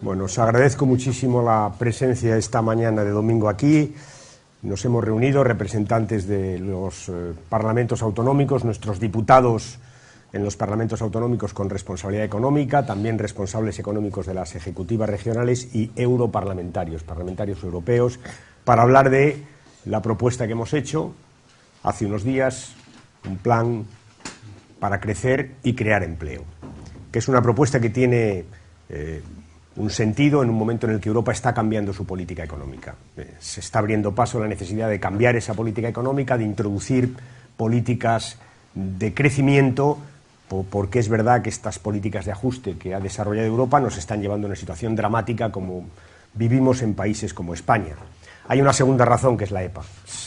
Bueno, os agradezco muchísimo la presencia esta mañana de domingo aquí. Nos hemos reunido representantes de los parlamentos autonómicos, nuestros diputados en los parlamentos autonómicos con responsabilidad económica, también responsables económicos de las ejecutivas regionales y europarlamentarios, parlamentarios europeos, para hablar de la propuesta que hemos hecho hace unos días, un plan para crecer y crear empleo, que es una propuesta que tiene un sentido en un momento en el que Europa está cambiando su política económica. Se está abriendo paso a la necesidad de cambiar esa política económica, de introducir políticas de crecimiento, porque es verdad que estas políticas de ajuste que ha desarrollado Europa nos están llevando a una situación dramática como vivimos en países como España. Hay una segunda razón, que es la EPA.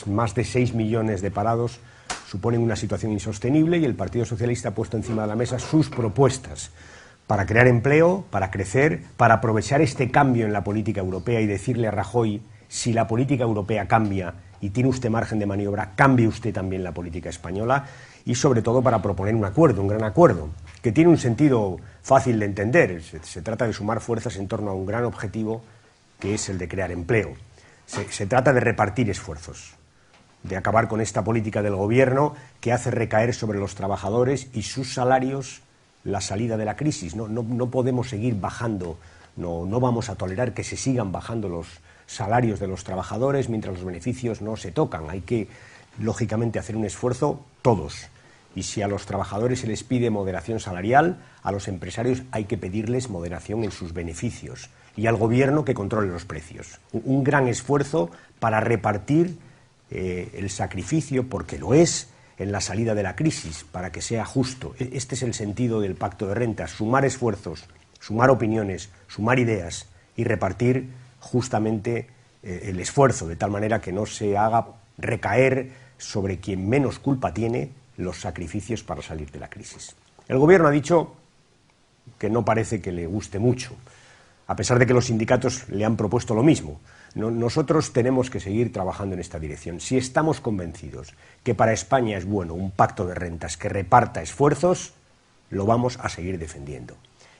Más de 6 millones de parados suponen una situación insostenible y el Partido Socialista ha puesto encima de la mesa sus propuestas para crear empleo, para crecer, para aprovechar este cambio en la política europea y decirle a Rajoy: si la política europea cambia y tiene usted margen de maniobra, cambie usted también la política española, y sobre todo para proponer un acuerdo, un gran acuerdo, que tiene un sentido fácil de entender. Se trata de sumar fuerzas en torno a un gran objetivo, que es el de crear empleo. Se trata de repartir esfuerzos, de acabar con esta política del gobierno que hace recaer sobre los trabajadores y sus salarios la salida de la crisis. No podemos seguir bajando, no vamos a tolerar que se sigan bajando los salarios de los trabajadores mientras los beneficios no se tocan. Hay que, lógicamente, hacer un esfuerzo todos. Y si a los trabajadores se les pide moderación salarial, a los empresarios hay que pedirles moderación en sus beneficios. Y al gobierno que controle los precios. Un gran esfuerzo para repartir el sacrificio, porque lo es, en la salida de la crisis, para que sea justo. Este es el sentido del pacto de rentas: sumar esfuerzos, sumar opiniones, sumar ideas y repartir justamente el esfuerzo, de tal manera que no se haga recaer sobre quien menos culpa tiene los sacrificios para salir de la crisis. El gobierno ha dicho que no parece que le guste mucho, a pesar de que los sindicatos le han propuesto lo mismo. Nosotros tenemos que seguir trabajando en esta dirección. Si estamos convencidos que para España es bueno un pacto de rentas que reparta esfuerzos, lo vamos a seguir defendiendo.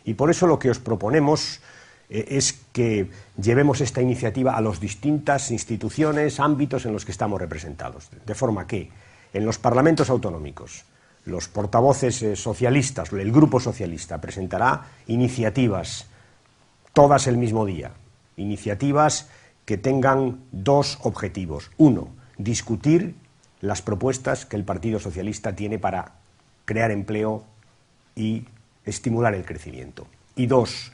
Y por eso lo que os proponemos es que llevemos esta iniciativa a las distintas instituciones, ámbitos en los que estamos representados, de forma que en los parlamentos autonómicos los portavoces socialistas, el Grupo Socialista presentará iniciativas todas el mismo día, iniciativas que tengan dos objetivos. Uno, discutir las propuestas que el Partido Socialista tiene para crear empleo y estimular el crecimiento. Y dos,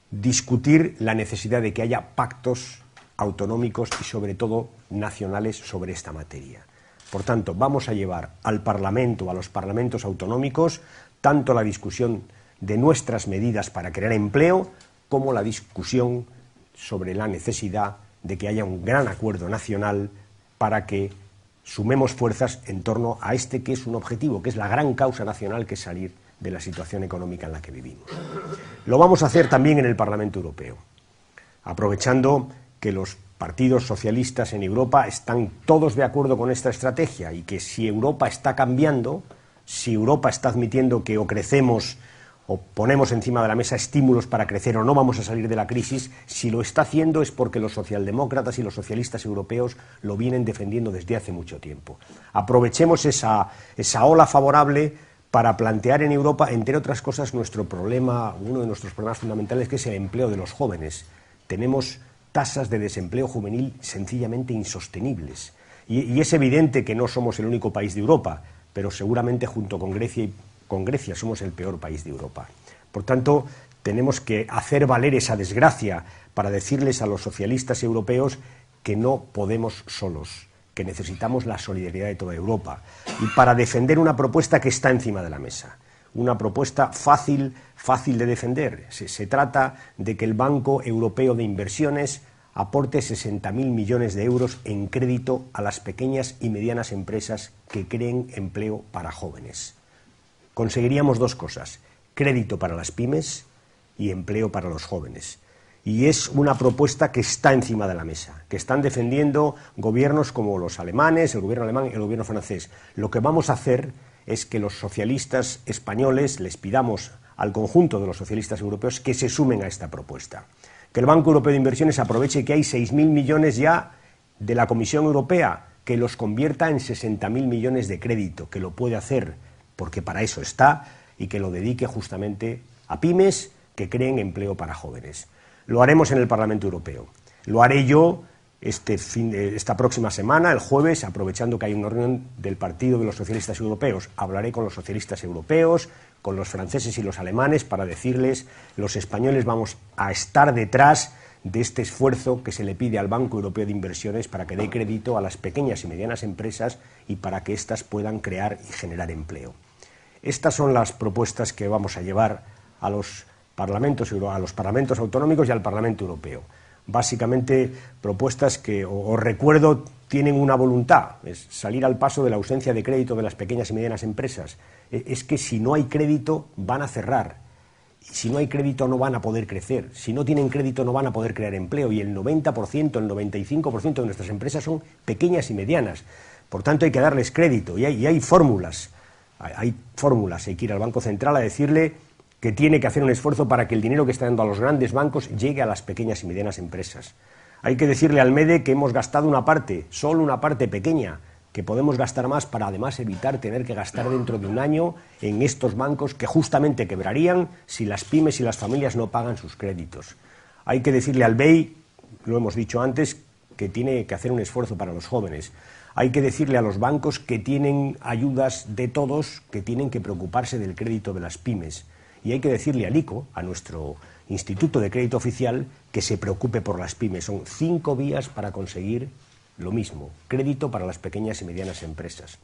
discutir la necesidad de que haya pactos autonómicos y sobre todo nacionales sobre esta materia. Por tanto, vamos a llevar al Parlamento, a los parlamentos autonómicos, tanto la discusión de nuestras medidas para crear empleo como la discusión sobre la necesidad de que haya un gran acuerdo nacional para que sumemos fuerzas en torno a este que es un objetivo, que es la gran causa nacional, que es salir de la situación económica en la que vivimos. Lo vamos a hacer también en el Parlamento Europeo, aprovechando que los partidos socialistas en Europa están todos de acuerdo con esta estrategia y que si Europa está cambiando, si Europa está admitiendo que o crecemos o ponemos encima de la mesa estímulos para crecer o no vamos a salir de la crisis, si lo está haciendo es porque los socialdemócratas y los socialistas europeos lo vienen defendiendo desde hace mucho tiempo. Aprovechemos esa ola favorable para plantear en Europa, entre otras cosas, nuestro problema, uno de nuestros problemas fundamentales, que es el empleo de los jóvenes. Tenemos tasas de desempleo juvenil sencillamente insostenibles. Y es evidente que no somos el único país de Europa, pero seguramente junto con Grecia somos el peor país de Europa. Por tanto, tenemos que hacer valer esa desgracia para decirles a los socialistas europeos que no podemos solos, que necesitamos la solidaridad de toda Europa, y para defender una propuesta que está encima de la mesa, una propuesta fácil de defender. Se trata de que el Banco Europeo de Inversiones aporte 60.000 millones de euros en crédito a las pequeñas y medianas empresas que creen empleo para jóvenes. Conseguiríamos dos cosas: crédito para las pymes y empleo para los jóvenes. Y es una propuesta que está encima de la mesa, que están defendiendo gobiernos como los alemanes, el gobierno alemán y el gobierno francés. Lo que vamos a hacer es que los socialistas españoles les pidamos al conjunto de los socialistas europeos que se sumen a esta propuesta. Que el Banco Europeo de Inversiones aproveche que hay 6.000 millones ya de la Comisión Europea, que los convierta en 60.000 millones de crédito, que lo puede hacer porque para eso está, y que lo dedique justamente a pymes que creen empleo para jóvenes. Lo haremos en el Parlamento Europeo. Lo haré yo esta próxima semana, el jueves, aprovechando que hay una reunión del Partido de los Socialistas Europeos. Hablaré con los socialistas europeos, con los franceses y los alemanes, para decirles: los españoles vamos a estar detrás de este esfuerzo que se le pide al Banco Europeo de Inversiones para que dé crédito a las pequeñas y medianas empresas y para que éstas puedan crear y generar empleo. Estas son las propuestas que vamos a llevar a los parlamentos autonómicos y al Parlamento Europeo. Básicamente propuestas que, os recuerdo, tienen una voluntad: es salir al paso de la ausencia de crédito de las pequeñas y medianas empresas. Es que si no hay crédito van a cerrar, y si no hay crédito no van a poder crecer, si no tienen crédito no van a poder crear empleo, y el 90%, el 95% de nuestras empresas son pequeñas y medianas. Por tanto, hay que darles crédito, y hay fórmulas. Hay que ir al Banco Central a decirle que tiene que hacer un esfuerzo para que el dinero que está dando a los grandes bancos llegue a las pequeñas y medianas empresas. Hay que decirle al MEDE que hemos gastado una parte, solo una parte pequeña, que podemos gastar más para además evitar tener que gastar dentro de un año en estos bancos que justamente quebrarían si las pymes y las familias no pagan sus créditos. Hay que decirle al BEI, lo hemos dicho antes, que tiene que hacer un esfuerzo para los jóvenes. Hay que decirle a los bancos que tienen ayudas de todos, que tienen que preocuparse del crédito de las pymes. Y hay que decirle al ICO, a nuestro Instituto de Crédito Oficial, que se preocupe por las pymes. Son 5 vías para conseguir lo mismo: crédito para las pequeñas y medianas empresas.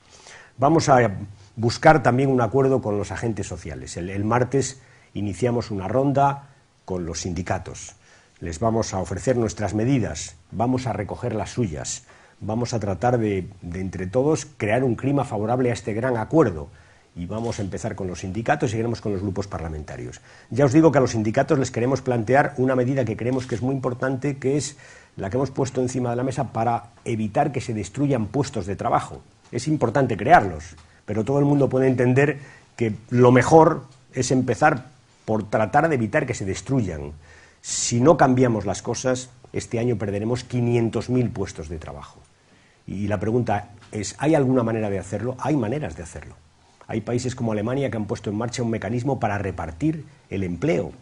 Vamos a buscar también un acuerdo con los agentes sociales. El martes iniciamos una ronda con los sindicatos. Les vamos a ofrecer nuestras medidas, vamos a recoger las suyas. Vamos a tratar de entre todos crear un clima favorable a este gran acuerdo, y vamos a empezar con los sindicatos y seguiremos con los grupos parlamentarios. Ya os digo que a los sindicatos les queremos plantear una medida que creemos que es muy importante, que es la que hemos puesto encima de la mesa para evitar que se destruyan puestos de trabajo. Es importante crearlos, pero todo el mundo puede entender que lo mejor es empezar por tratar de evitar que se destruyan. Si no cambiamos las cosas, este año perderemos 500.000 puestos de trabajo. Y la pregunta es: ¿hay alguna manera de hacerlo? Hay maneras de hacerlo. Hay países como Alemania que han puesto en marcha un mecanismo para repartir el empleo,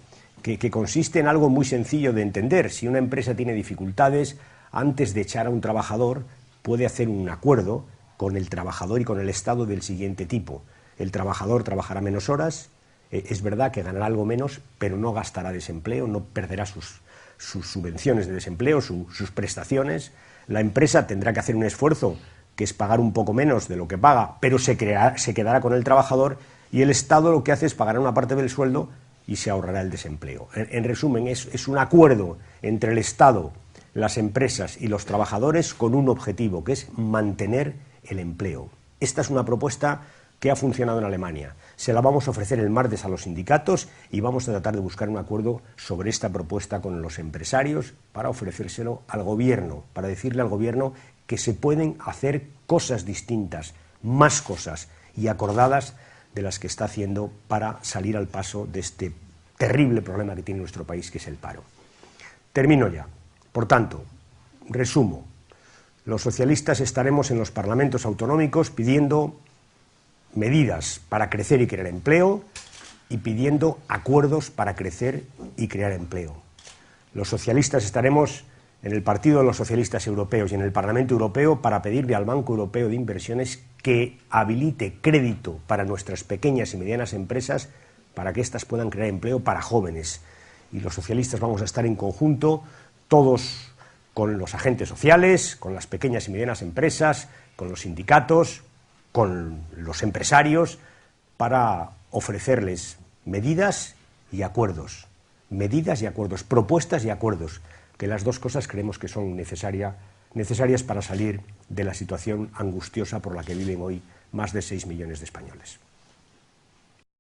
que consiste en algo muy sencillo de entender. Si una empresa tiene dificultades, antes de echar a un trabajador, puede hacer un acuerdo con el trabajador y con el Estado del siguiente tipo: el trabajador trabajará menos horas, es verdad que ganará algo menos, pero no gastará desempleo, no perderá sus subvenciones de desempleo, sus prestaciones. La empresa tendrá que hacer un esfuerzo, que es pagar un poco menos de lo que paga, pero se quedará con el trabajador, y el Estado lo que hace es pagar una parte del sueldo y se ahorrará el desempleo. En resumen, es un acuerdo entre el Estado, las empresas y los trabajadores con un objetivo, que es mantener el empleo. Esta es una propuesta que ha funcionado en Alemania. Se la vamos a ofrecer el martes a los sindicatos y vamos a tratar de buscar un acuerdo sobre esta propuesta con los empresarios para ofrecérselo al gobierno, para decirle al gobierno que se pueden hacer cosas distintas, más cosas y acordadas de las que está haciendo para salir al paso de este terrible problema que tiene nuestro país, que es el paro. Termino ya. Por tanto, resumo: los socialistas estaremos en los parlamentos autonómicos pidiendo medidas para crecer y crear empleo y pidiendo acuerdos para crecer y crear empleo. Los socialistas estaremos en el Partido de los Socialistas Europeos y en el Parlamento Europeo para pedirle al Banco Europeo de Inversiones que habilite crédito para nuestras pequeñas y medianas empresas para que éstas puedan crear empleo para jóvenes. Y los socialistas vamos a estar en conjunto, todos con los agentes sociales, con las pequeñas y medianas empresas, con los sindicatos, con los empresarios, para ofrecerles medidas y acuerdos, propuestas y acuerdos, que las dos cosas creemos que son necesarias para salir de la situación angustiosa por la que viven hoy más de 6 millones de españoles.